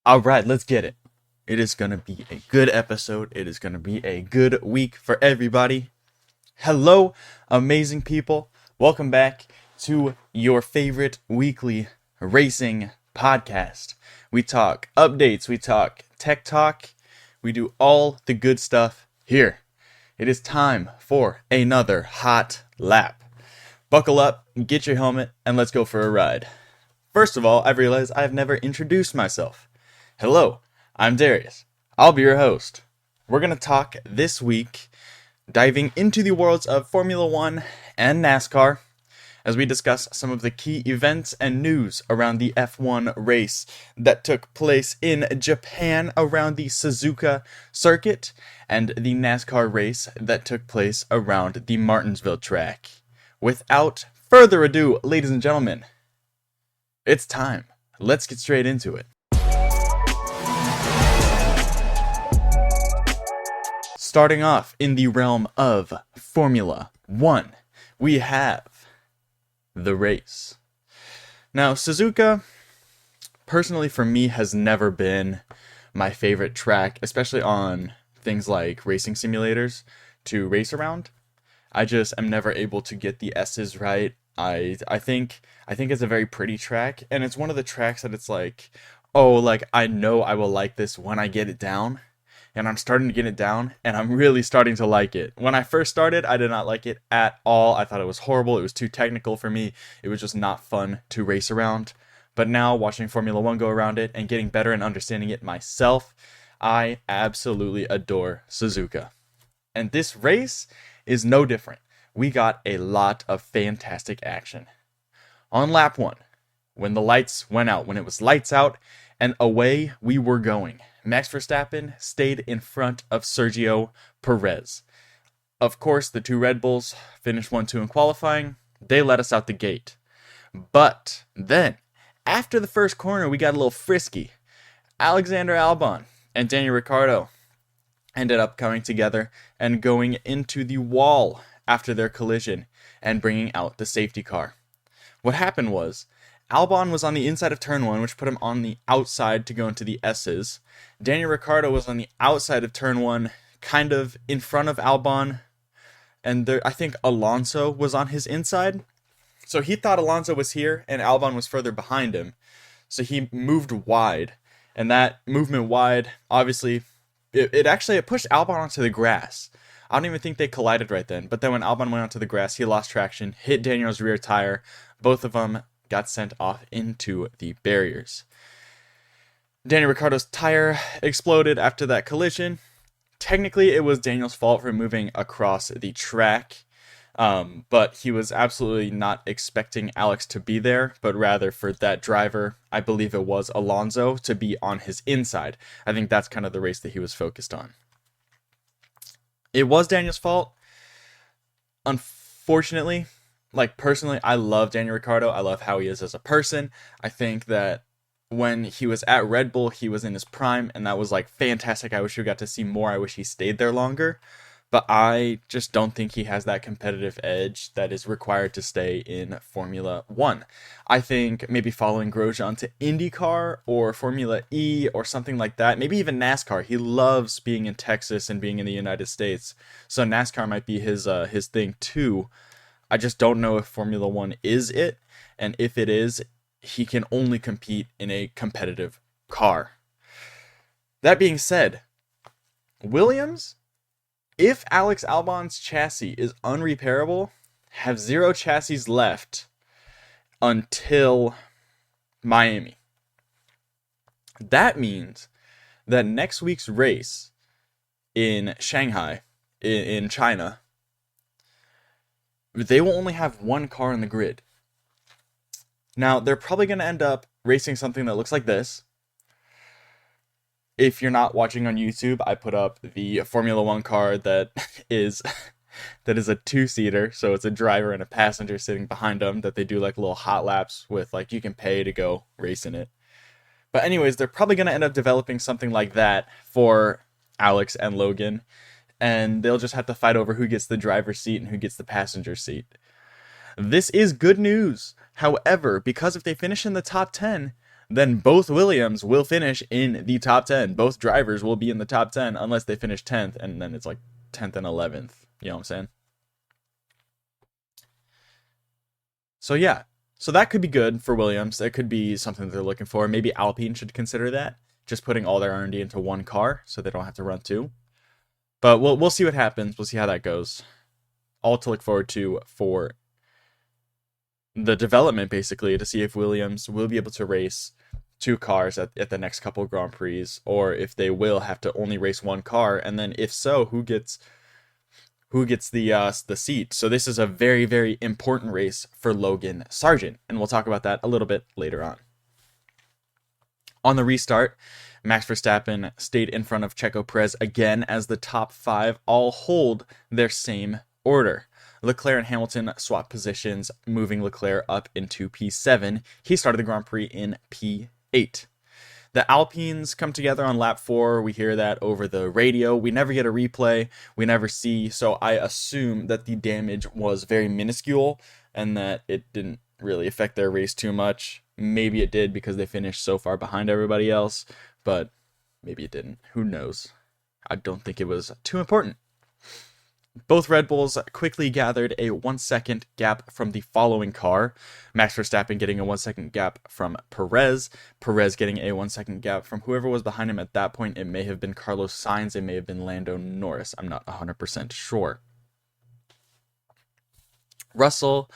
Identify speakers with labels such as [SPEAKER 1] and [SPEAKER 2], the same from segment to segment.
[SPEAKER 1] All right, let's get it. It is going to be a good episode. It is going to be a good week for everybody. Hello, amazing people. Welcome back to your favorite weekly racing podcast. We talk updates, we talk tech talk, we do all the good stuff here. It is time for another hot lap. Buckle up, get your helmet, and let's go for a ride. First of all, I've realized I've never introduced myself. Hello, I'm Darius. I'll be your host. We're going to talk this week, diving into the worlds of Formula 1 and NASCAR, as we discuss some of the key events and news around the F1 race that took place in Japan around the Suzuka circuit, and the NASCAR race that took place around the Martinsville track. Without further ado, ladies and gentlemen, it's time. Let's get straight into it. Starting off in the realm of Formula 1, we have the race. Now, Suzuka, personally for me, has never been my favorite track, especially on things like racing simulators to race around. I just am never able to get the S's right. I think it's a very pretty track, and it's one of the tracks that it's like, I know I will like this when I get it down. And I'm starting to get it down, and I'm really starting to like it. When I first started, I did not like it at all. I thought it was horrible. It was too technical for me. It was just not fun to race around. But now, watching Formula 1 go around it and getting better and understanding it myself, I absolutely adore Suzuka. And this race is no different. We got a lot of fantastic action. On lap 1, when the lights went out, when it was lights out, and away we were going, Max Verstappen stayed in front of Sergio Perez. Of course, the two Red Bulls finished 1-2 in qualifying. They let us out the gate. But then, after the first corner, we got a little frisky. Alexander Albon and Daniel Ricciardo ended up coming together and going into the wall after their collision and bringing out the safety car. What happened was, Albon was on the inside of turn 1, which put him on the outside to go into the S's. Daniel Ricciardo was on the outside of turn 1, kind of in front of Albon. And I think Alonso was on his inside. So he thought Alonso was here and Albon was further behind him. So he moved wide. And that movement wide, obviously, it pushed Albon onto the grass. I don't even think they collided right then. But then when Albon went onto the grass, he lost traction, hit Daniel's rear tire. Both of them got sent off into the barriers. Daniel Ricciardo's tire exploded after that collision. Technically, it was Daniel's fault for moving across the track, but he was absolutely not expecting Alex to be there, but rather for that driver, I believe it was Alonso, to be on his inside. I think that's kind of the race that he was focused on. It was Daniel's fault. Unfortunately, personally, I love Daniel Ricciardo. I love how he is as a person. I think that when he was at Red Bull, he was in his prime, and that was, fantastic. I wish we got to see more. I wish he stayed there longer. But I just don't think he has that competitive edge that is required to stay in Formula 1. I think maybe following Grosjean to IndyCar or Formula E or something like that. Maybe even NASCAR. He loves being in Texas and being in the United States. So NASCAR might be his thing too. I just don't know if Formula 1 is it, and if it is, he can only compete in a competitive car. That being said, Williams, if Alex Albon's chassis is unrepairable, have 0 chassis left until Miami. That means that next week's race in Shanghai, in China, they will only have 1 car in the grid. Now, they're probably going to end up racing something that looks like this. If you're not watching on YouTube, I put up the Formula 1 car that is a 2-seater. So it's a driver and a passenger sitting behind them that they do little hot laps with, you can pay to go race in it. But anyways, they're probably going to end up developing something like that for Alex and Logan. And they'll just have to fight over who gets the driver's seat and who gets the passenger seat. This is good news. However, because if they finish in the top 10, then both Williams will finish in the top 10. Both drivers will be in the top 10 unless they finish 10th, and then it's like 10th and 11th. You know what I'm saying? So yeah. So that could be good for Williams. That could be something that they're looking for. Maybe Alpine should consider that. Just putting all their R&D into one car so they don't have to run two. But we'll see what happens. We'll see how that goes. All to look forward to for the development, basically, to see if Williams will be able to race two cars at the next couple Grand Prix, or if they will have to only race one car, and then if so, who gets the seat. So this is a very, very important race for Logan Sargent, and we'll talk about that a little bit later on. On the restart, Max Verstappen stayed in front of Checo Perez again as the top five all hold their same order. Leclerc and Hamilton swapped positions, moving Leclerc up into P7. He started the Grand Prix in P8. The Alpines come together on lap 4. We hear that over the radio. We never get a replay. We never see. So I assume that the damage was very minuscule and that it didn't really affect their race too much. Maybe it did because they finished so far behind everybody else, but maybe it didn't. Who knows? I don't think it was too important. Both Red Bulls quickly gathered a 1 second gap from the following car. Max Verstappen getting a 1 second gap from Perez. Perez getting a 1 second gap from whoever was behind him at that point. It may have been Carlos Sainz. It may have been Lando Norris. I'm not 100% sure. Russell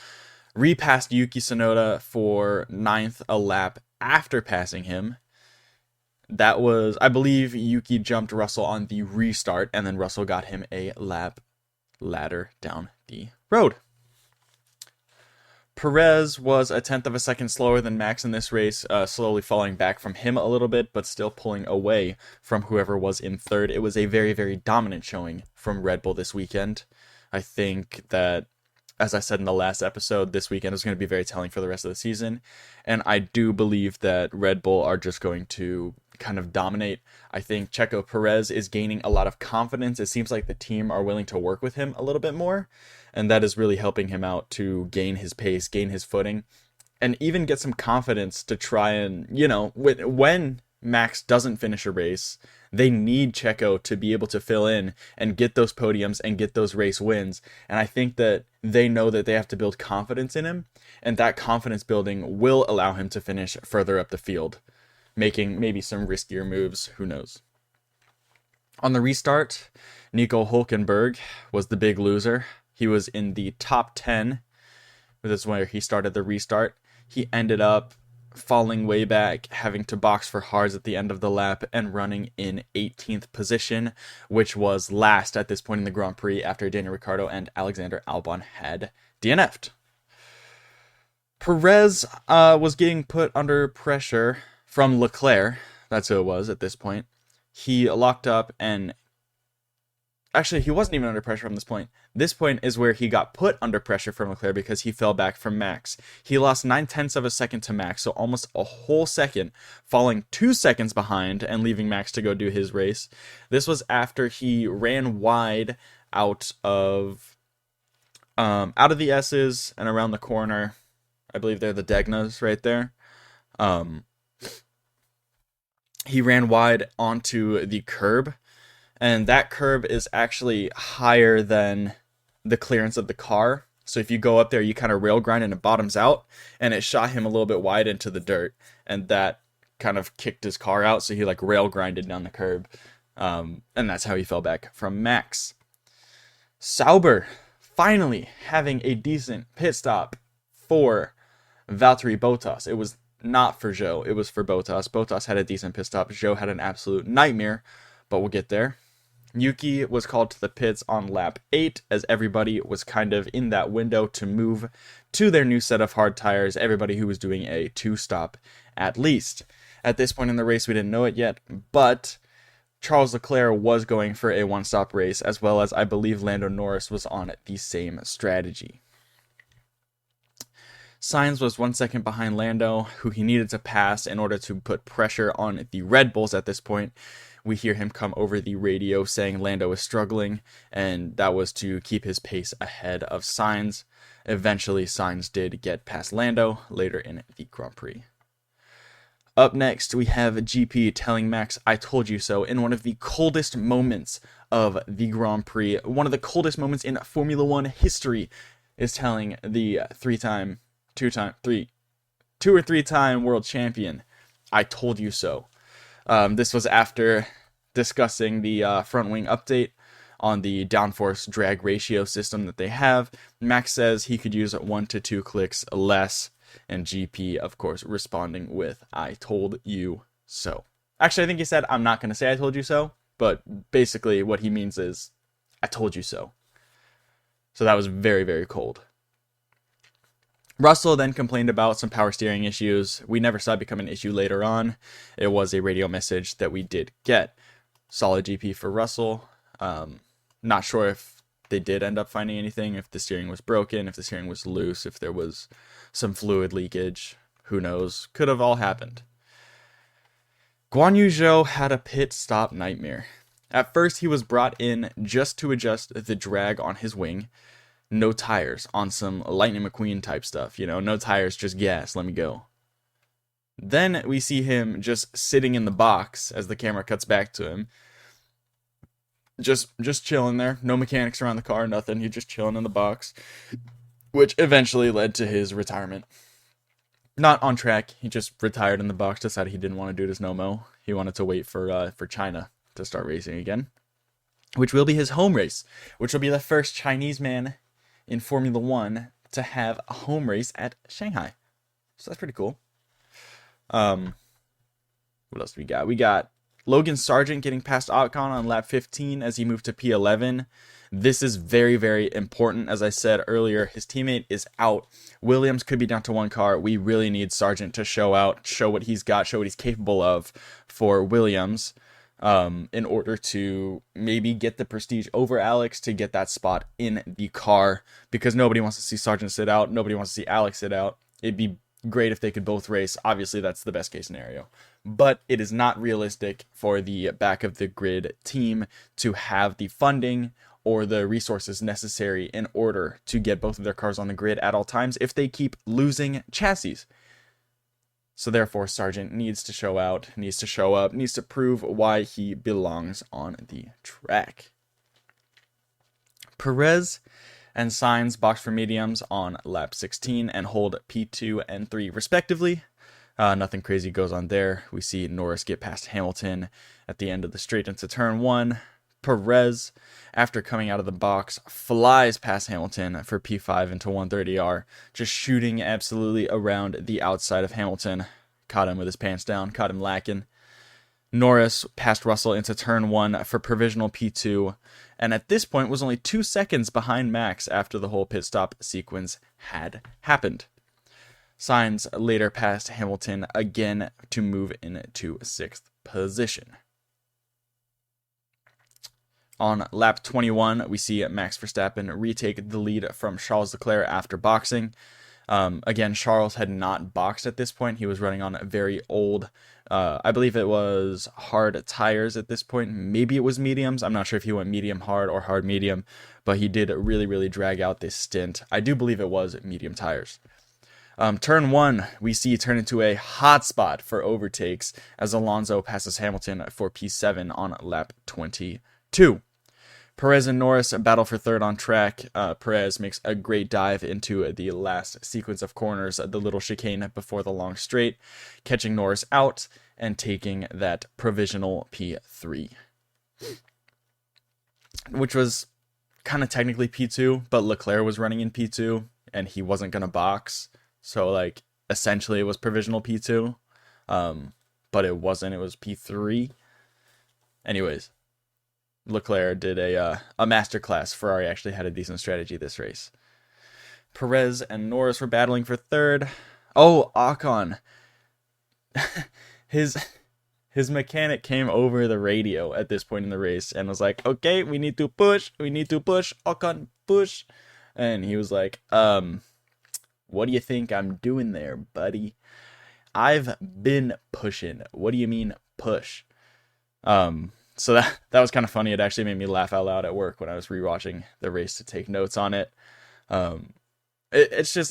[SPEAKER 1] repassed Yuki Tsunoda for 9th a lap after passing him. That was, I believe, Yuki jumped Russell on the restart, and then Russell got him a lap ladder down the road. Perez was a 10th of a second slower than Max in this race, slowly falling back from him a little bit, but still pulling away from whoever was in third. It was a very, very dominant showing from Red Bull this weekend. I think that, as I said in the last episode, this weekend is going to be very telling for the rest of the season, and I do believe that Red Bull are just going to kind of dominate. I think Checo Perez is gaining a lot of confidence. It seems like the team are willing to work with him a little bit more, and that is really helping him out to gain his pace, gain his footing, and even get some confidence to try and, when Max doesn't finish a race, they need Checo to be able to fill in and get those podiums and get those race wins. And I think that they know that they have to build confidence in him, and that confidence building will allow him to finish further up the field, making maybe some riskier moves. Who knows? On the restart, Nico Hülkenberg was the big loser. He was in the top 10. This is where he started the restart. He ended up falling way back, having to box for hards at the end of the lap, and running in 18th position, which was last at this point in the Grand Prix after Daniel Ricciardo and Alexander Albon had DNF'd. Perez was getting put under pressure from Leclerc. That's who it was at this point. He locked up, and actually, he wasn't even under pressure from this point. This point is where he got put under pressure from Leclerc because he fell back from Max. He lost 9/10 of a second to Max, so almost a whole second, falling 2 seconds behind and leaving Max to go do his race. This was after he ran wide out of the S's and around the corner. I believe they're the Degnas right there. He ran wide onto the curb, and that curb is actually higher than the clearance of the car. So if you go up there, you kind of rail grind and it bottoms out, and it shot him a little bit wide into the dirt, and that kind of kicked his car out, so he like rail grinded down the curb, and that's how he fell back from Max. Sauber finally having a decent pit stop for Valtteri Bottas. It was not for Zhou, it was for Bottas. Bottas had a decent pit stop. Zhou had an absolute nightmare, but we'll get there. Yuki was called to the pits on lap 8 as everybody was kind of in that window to move to their new set of hard tires, everybody who was doing a 2-stop at least. At this point in the race, we didn't know it yet, but Charles Leclerc was going for a 1-stop race, as well as I believe Lando Norris was on the same strategy. Sainz was 1 second behind Lando, who he needed to pass in order to put pressure on the Red Bulls at this point. We hear him come over the radio saying Lando is struggling, and that was to keep his pace ahead of Sainz. Eventually, Sainz did get past Lando later in the Grand Prix. Up next, we have GP telling Max, "I told you so," in one of the coldest moments of the Grand Prix. One of the coldest moments in Formula One history is telling the two or three time world champion, "I told you so." This was after discussing the front wing update on the downforce drag ratio system that they have. Max says he could use 1 to 2 clicks less, and GP, of course, responding with, "I told you so." Actually, I think he said, "I'm not going to say I told you so," but basically what he means is, "I told you so." So that was very, very cold. Russell then complained about some power steering issues. We never saw it become an issue later on. It was a radio message that we did get. Solid GP for Russell. Not sure if they did end up finding anything, if the steering was broken, if the steering was loose, if there was some fluid leakage. Who knows? Could have all happened. Guan Yu Zhou had a pit stop nightmare. At first, he was brought in just to adjust the drag on his wing. No tires, on some Lightning McQueen type stuff. No tires, just gas, let me go. Then we see him just sitting in the box as the camera cuts back to him. Just chilling there. No mechanics around the car, nothing. He's just chilling in the box, which eventually led to his retirement. Not on track. He just retired in the box, decided he didn't want to do this no mo. He wanted to wait for China to start racing again, which will be his home race, which will be the first Chinese man in Formula One to have a home race at Shanghai. So that's pretty cool. What else do we got? We got Logan Sargent getting past Ocon on lap 15 as he moved to P11. This is very, very important. As I said earlier, his teammate is out. Williams could be down to one car. We really need Sargent to show out, show what he's got, show what he's capable of for Williams, in order to maybe get the prestige over Alex to get that spot in the car, because nobody wants to see Sargent sit out. Nobody wants to see Alex sit out. It'd be great if they could both race. Obviously, that's the best case scenario. But it is not realistic for the back of the grid team to have the funding or the resources necessary in order to get both of their cars on the grid at all times if they keep losing chassis. So therefore, Sargent needs to show out, needs to show up, needs to prove why he belongs on the track. Perez and Sainz box for mediums on lap 16 and hold P2 and 3 respectively. Nothing crazy goes on there. We see Norris get past Hamilton at the end of the straight into turn 1. Perez, after coming out of the box, flies past Hamilton for P5 into 130R, just shooting absolutely around the outside of Hamilton. Caught him with his pants down, caught him lacking. Norris passed Russell into turn 1 for provisional P2, and at this point was only 2 seconds behind Max after the whole pit stop sequence had happened. Sainz later passed Hamilton again to move into 6th position. On lap 21, we see Max Verstappen retake the lead from Charles Leclerc after boxing. Again, Charles had not boxed at this point. He was running on very old, I believe it was hard tires at this point. Maybe it was mediums. I'm not sure if he went medium hard or hard medium, but he did really, really drag out this stint. I do believe it was medium tires. Turn 1, we see turn into a hot spot for overtakes as Alonso passes Hamilton for P7 on lap 22. Perez and Norris battle for third on track. Perez makes a great dive into the last sequence of corners, the little chicane before the long straight, catching Norris out and taking that provisional P3. Which was kind of technically P2, but Leclerc was running in P2 and he wasn't going to box. So, essentially it was provisional P2, but it wasn't. It was P3. Anyways, Leclerc did a masterclass. Ferrari actually had a decent strategy this race. Perez and Norris were battling for third. Oh, Ocon. His mechanic came over the radio at this point in the race and was like, "Okay, we need to push. Ocon, push." And he was like, "What do you think I'm doing there, buddy? I've been pushing. What do you mean push?" So that was kind of funny. It actually made me laugh out loud at work when I was rewatching the race to take notes on it. It's just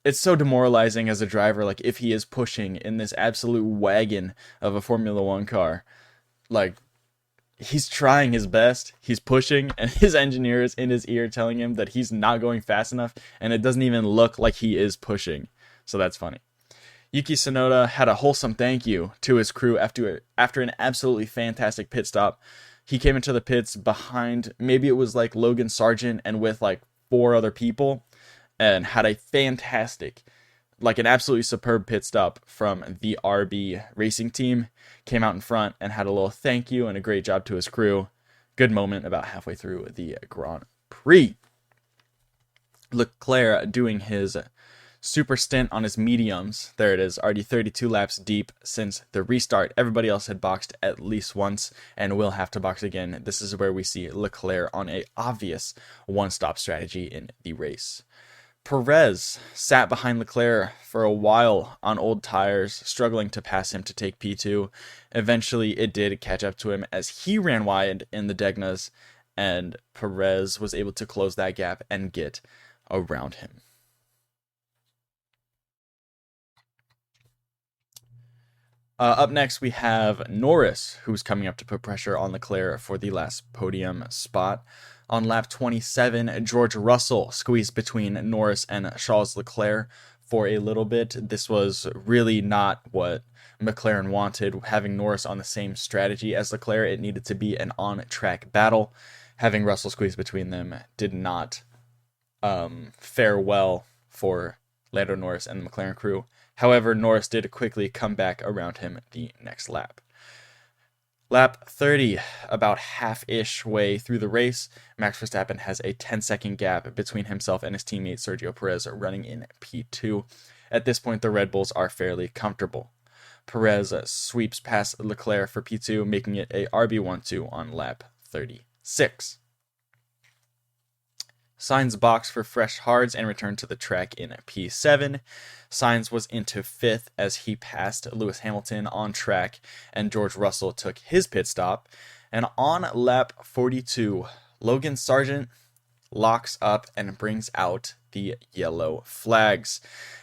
[SPEAKER 1] it's so demoralizing as a driver, like, if he is pushing in this absolute wagon of a Formula One car. Like, he's trying his best, he's pushing, and his engineer is in his ear telling him that he's not going fast enough, and it doesn't even look like he is pushing. So that's funny. Yuki Tsunoda had a wholesome thank you to his crew after an absolutely fantastic pit stop. He came into the pits behind, maybe it was like Logan Sargent and with like 4 other people, and had a fantastic, like an absolutely superb pit stop from the RB racing team. Came out in front and had a little thank you and a great job to his crew. Good moment about halfway through the Grand Prix. Leclerc doing his super stint on his mediums. There it is, already 32 laps deep since the restart. Everybody else had boxed at least once and will have to box again. This is where we see Leclerc on a obvious one-stop strategy in the race. Perez sat behind Leclerc for a while on old tires, struggling to pass him to take P2. Eventually, it did catch up to him as he ran wide in the Degnas, and Perez was able to close that gap and get around him. Up next, we have Norris, who's coming up to put pressure on Leclerc for the last podium spot. On lap 27, George Russell squeezed between Norris and Charles Leclerc for a little bit. This was really not what McLaren wanted. Having Norris on the same strategy as Leclerc, it needed to be an on-track battle. Having Russell squeeze between them did not fare well for Lando Norris and the McLaren crew. However, Norris did quickly come back around him the next lap. Lap 30, about half-ish way through the race, Max Verstappen has a 10-second gap between himself and his teammate Sergio Perez running in P2. At this point, the Red Bulls are fairly comfortable. Perez sweeps past Leclerc for P2, making it a RB12 on lap 36. Sainz boxed for fresh hards and returned to the track in P7. Sainz was into 5th as he passed Lewis Hamilton on track, and George Russell took his pit stop. And on lap 42, Logan Sargent locks up and brings out the yellow flags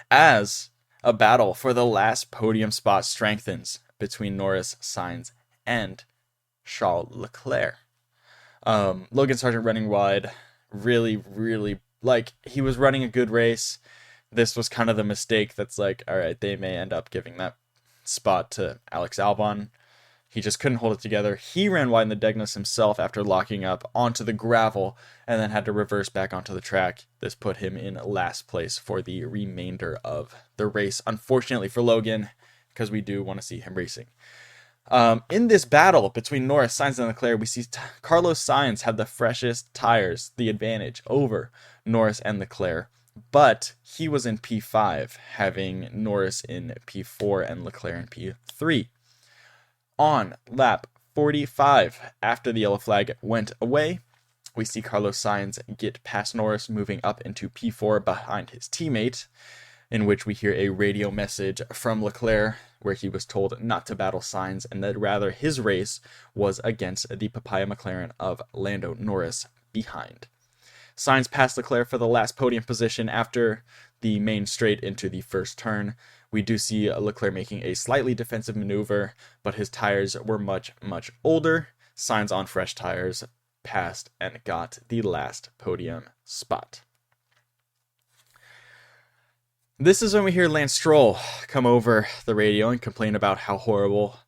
[SPEAKER 1] as a battle for the last podium spot strengthens between Norris, Sainz, and Charles Leclerc. Logan Sargent running wide. Really, like, he was running a good race. This was kind of the mistake that's like, all right, they may end up giving that spot to Alex Albon. He just couldn't hold it together. He ran wide in the Degnas himself after locking up onto the gravel and then had to reverse back onto the track. This put him in last place for the remainder of the race. Unfortunately for Logan, because we do want to see him racing. In this battle between Norris, Sainz, and Leclerc, we see Carlos Sainz have the freshest tires, the advantage over Norris and Leclerc, but he was in P5, having Norris in P4 and Leclerc in P3. On lap 45, after the yellow flag went away, we see Carlos Sainz get past Norris, moving up into P4 behind his teammate, in which we hear a radio message from Leclerc where he was told not to battle Sainz and that rather his race was against the Papaya McLaren of Lando Norris behind. Sainz passed Leclerc for the last podium position after the main straight into the first turn. We do see Leclerc making a slightly defensive maneuver, but his tires were much older. Sainz on fresh tires passed and got the last podium spot. This is when we hear Lance Stroll come over the radio and complain about how horrible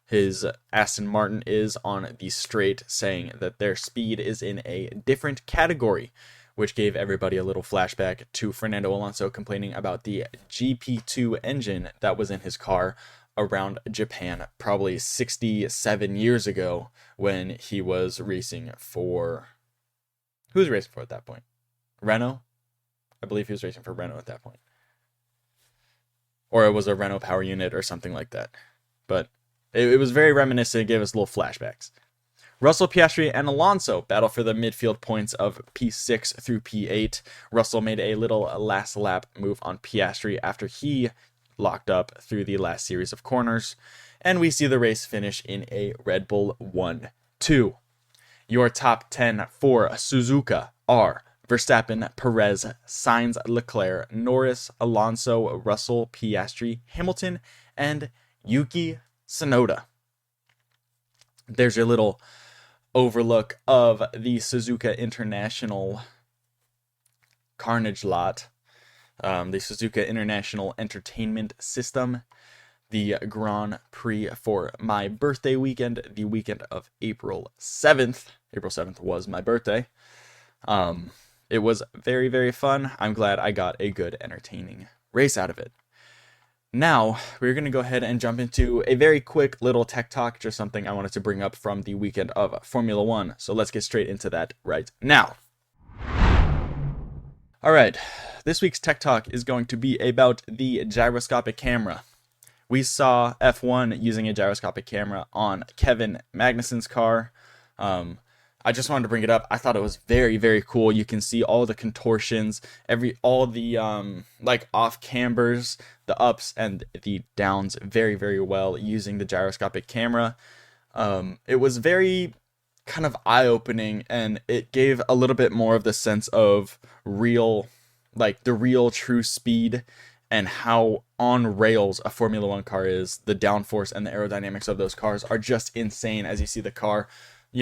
[SPEAKER 1] his Aston Martin is on the straight, saying that their speed is in a different category, which gave everybody a little flashback to Fernando Alonso complaining about the GP2 engine that was in his car around Japan, probably 67 years ago, when he was racing for... Who was racing for at that point? Renault? I believe he was racing for Renault at that point. Or it was a Renault power unit or something like that. But it was very reminiscent. It gave us little flashbacks. Russell, Piastri, and Alonso battle for the midfield points of P6 through P8. Russell made a little last lap move on Piastri after he locked up through the last series of corners. And we see the race finish in a Red Bull 1-2. Your top 10 for Suzuka are Verstappen, Perez, Sainz, Leclerc, Norris, Alonso, Russell, Piastri, Hamilton, and Yuki Tsunoda. There's your little overlook of the Suzuka International Carnage lot, the Suzuka International Entertainment System, the Grand Prix for my birthday weekend, the weekend of April 7th. April 7th was my birthday. It was very, very fun. I'm glad I got a good, entertaining race out of it. Now, we're going to go ahead and jump into a very quick little tech talk, just something I wanted to bring up from the weekend of Formula One. So let's get straight into that right now. All right, this week's tech talk is going to be about the gyroscopic camera. We saw F1 using a gyroscopic camera on Kevin Magnussen's car. I just wanted to bring it up. I thought it was very, very cool. You can see all the contortions, all the off cambers, the ups and the downs very, very well using the gyroscopic camera. It was very kind of eye-opening, and it gave a little bit more of the sense of real, like the real true speed and how on rails a Formula One car is. The downforce and the aerodynamics of those cars are just insane as you see the car,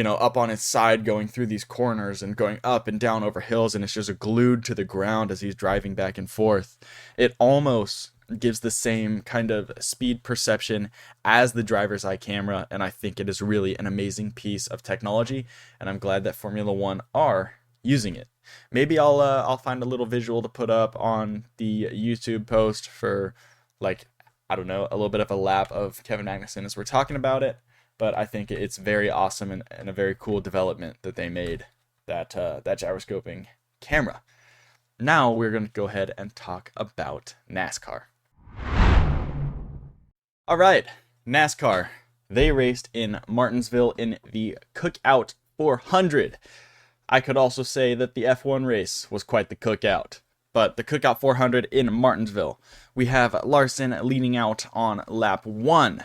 [SPEAKER 1] up on its side going through these corners and going up and down over hills, and it's just glued to the ground as he's driving back and forth. It almost gives the same kind of speed perception as the driver's eye camera, and I think it is really an amazing piece of technology, and I'm glad that Formula One are using it. Maybe I'll find a little visual to put up on the YouTube post for, a little bit of a lap of Kevin Magnussen as we're talking about it. But I think it's very awesome and a very cool development that they made, that gyroscoping camera. Now we're going to go ahead and talk about NASCAR. All right, NASCAR. They raced in Martinsville in the Cookout 400. I could also say that the F1 race was quite the cookout. But the Cookout 400 in Martinsville, we have Larson leading out on lap 1.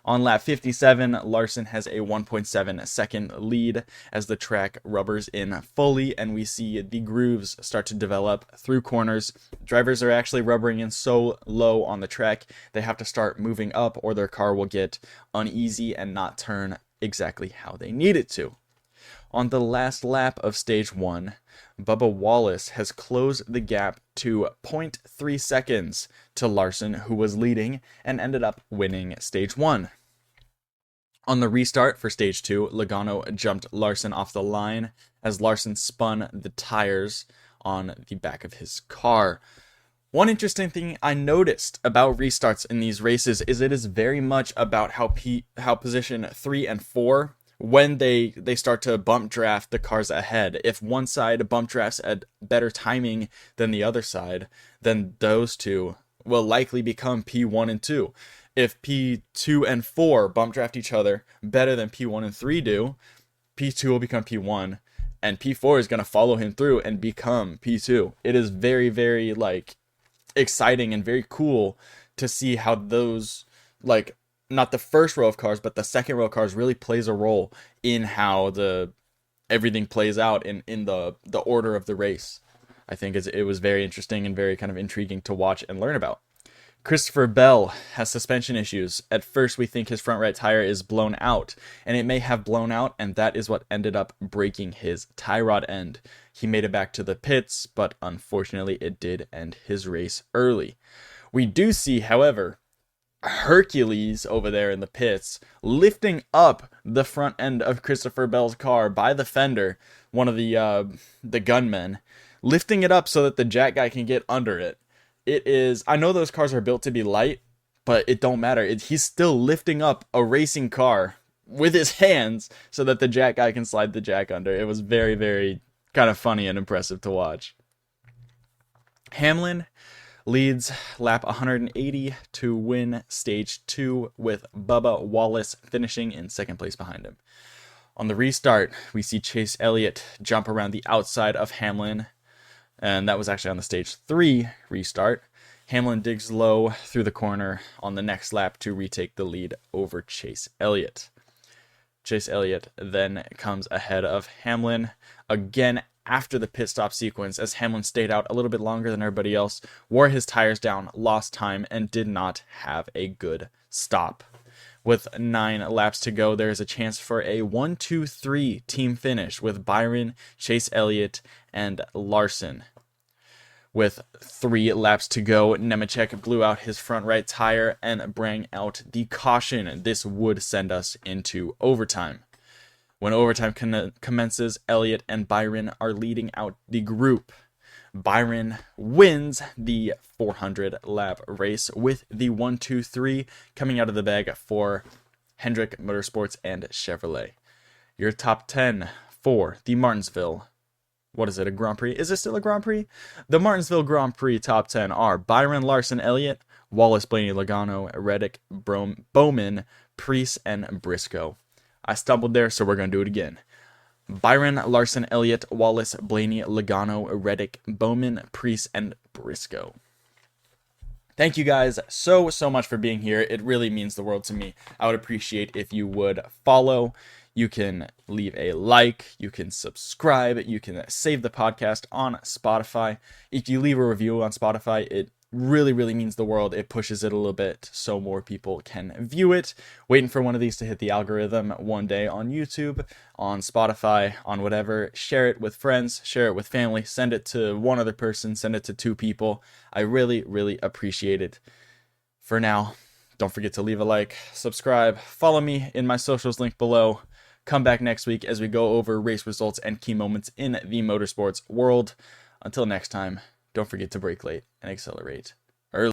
[SPEAKER 1] On lap 57, Larson has a 1.7 second lead as the track rubbers in fully, and we see the grooves start to develop through corners. Drivers are actually rubbering in so low on the track, they have to start moving up or their car will get uneasy and not turn exactly how they need it to. On the last lap of stage 1, Bubba Wallace has closed the gap to 0.3 seconds to Larson, who was leading and ended up winning stage 1. On the restart for stage 2, Logano jumped Larson off the line as Larson spun the tires on the back of his car. One interesting thing I noticed about restarts in these races is it is very much about how position 3 and 4, when they start to bump draft the cars ahead. If one side bump drafts at better timing than the other side, then those two will likely become P1 and 2. If P2 and 4 bump draft each other better than P1 and 3 do, P2 will become P1, and P4 is going to follow him through and become P2. It is very, very, exciting and very cool to see how those, not the first row of cars, but the second row of cars really plays a role in how everything plays out in the order of the race. I think it was very interesting and very kind of intriguing to watch and learn about. Christopher Bell has suspension issues. At first, we think his front right tire is blown out, and it may have blown out, and that is what ended up breaking his tie rod end. He made it back to the pits, but unfortunately, it did end his race early. We do see, however, Hercules over there in the pits lifting up the front end of Christopher Bell's car by the fender, one of the gunmen, lifting it up so that the jack guy can get under it. I know those cars are built to be light, but it don't matter. He's still lifting up a racing car with his hands so that the jack guy can slide the jack under. It was very, very kind of funny and impressive to watch. Hamlin leads lap 180 to win stage 2, with Bubba Wallace finishing in second place behind him. On the restart, we see Chase Elliott jump around the outside of Hamlin, and that was actually on the stage 3 restart. Hamlin digs low through the corner on the next lap to retake the lead over Chase Elliott. Chase Elliott then comes ahead of Hamlin, again after the pit stop sequence, as Hamlin stayed out a little bit longer than everybody else, wore his tires down, lost time, and did not have a good stop. With 9 laps to go, there is a chance for a 1-2-3 team finish with Byron, Chase Elliott, and Larson. With 3 laps to go, Nemechek blew out his front right tire and brought out the caution. This would send us into overtime. When overtime commences, Elliott and Byron are leading out the group. Byron wins the 400-lap race with the 1-2-3 coming out of the bag for Hendrick Motorsports and Chevrolet. Your top 10 for the Martinsville. What is it, a Grand Prix? Is it still a Grand Prix? The Martinsville Grand Prix top 10 are Byron, Larson, Elliott, Wallace, Blaney, Logano, Reddick, Bowman, Preece, and Briscoe. I stumbled there, so we're going to do it again. Byron, Larson, Elliott, Wallace, Blaney, Logano, Reddick, Bowman, Preece, and Briscoe. Thank you guys so much for being here. It really means the world to me. I would appreciate if you would follow. You can leave a like. You can subscribe. You can save the podcast on Spotify. If you leave a review on Spotify, it really means the world. It pushes it a little bit so more people can view it. Waiting for one of these to hit the algorithm one day on YouTube, on Spotify, on whatever. Share it with friends, share it with family, send it to one other person, send it to 2 people. I really appreciate it. For now, don't forget to leave a like, subscribe, follow me in my socials link below. Come back next week as we go over race results and key moments in the motorsports world. Until next time, don't forget to brake late and accelerate